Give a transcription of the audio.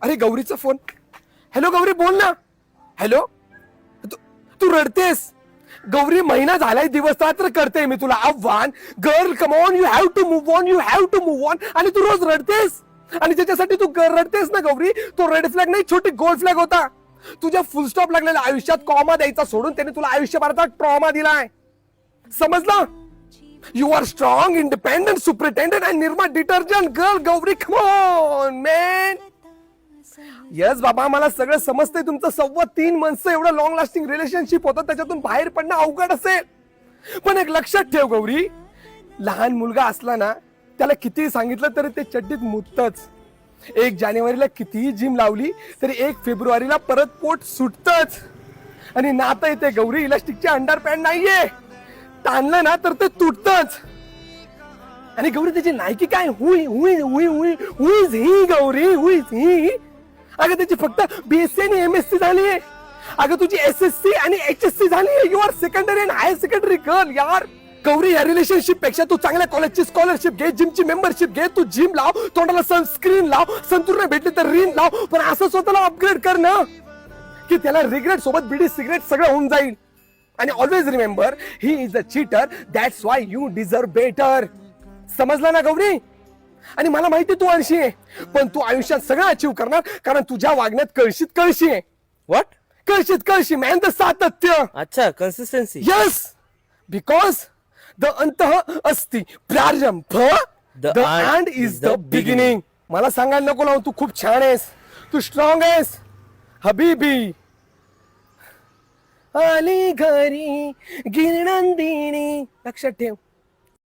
अरे गौरीचा phone. Hello Gauri बोल ना. हॅलो तू रडतेस गौरी. महिना झालाय, दिवस रात्र करते मी तुला आव्हान. Girl come on, you have to move on, you have to move on. आणि तू रोज रडतेस. आणि ज्याच्यासाठी तू रडतेस ना गौरी, तो रेड फ्लॅग नाही, छोटी गोल्ड फ्लॅग होता. तुझ्या फुल स्टॉप लागलेल्या आयुष्यात कॉमा द्यायचा सोडून त्याने तुला आयुष्यभराचा ट्रॉमा दिलाय. समजलं? You are strong, independent, superintendent and Nirma detergent girl Gauri. Come on man. Yes बाबा, मला सगळं समजतंय. तुमचं 3.25 मंथचं एवढं लॉंग लास्टिंग रिलेशनशिप होतं, त्याच्यातून बाहेर पडणं अवघड असेल. पण एक लक्षात ठेव गौरी, लहान मुलगा असला ना, त्याला कितीही सांगितलं तरी ते चड्डीत मुतच. 1 जानेवारीला कितीही जिम लावली तरी 1 फेब्रुवारीला परत पोट सुटतच. आणि नातं येते गौरी, इलास्टिकचे अंडरपॅन्ट नाहीये. ताणलं ना तर ते तुटतच. आणि गौरी त्याची नायकी काय? हुई हुई हुई हुई हुईज ही गौरी, हुईज ही. अगं त्याची फक्त बीएससी आणि एमएससी झाली आहे. अगं तुझी एसएससी आणि एचएससी झाली आहे. You are secondary and higher secondary girl यार. गौरी, या रिलेशनशिप पेक्षा तू चांगल्या कॉलेजची स्कॉलरशिप घे, जिमची मेंबरशिप घे. तू जिम लाव, तोंडाला सनस्क्रीन लाव, संतूर नाही भेटली तर रीन लाव. पण असं स्वतःला अपग्रेड कर ना की त्याला रिग्रेट सोबत बीडी सिगरेट सगळं होऊन जाईल. आणि always remember, he is a cheater, that's why you deserve better. समजला ना गौरी? आणि मला माहिती तू आळशी आहे, पण तू आयुष्यात सगळं अचीव्ह करणार, कारण तुझ्या वागण्यात कळशीत कळशी आहे. व्हॉट? कळशीत कळशी मॅन, द सातत्य. अच्छा, कन्सिस्टन्सी. यस, बिकॉज द अंतः अस्ति प्रारंभ, the end is the beginning. मला सांगायला नको लावून, तू खूप छान आहेस, तू स्ट्रॉंग आहेस हबीबी. आली घरी गिरनंदिनी. लक्षात ठेव.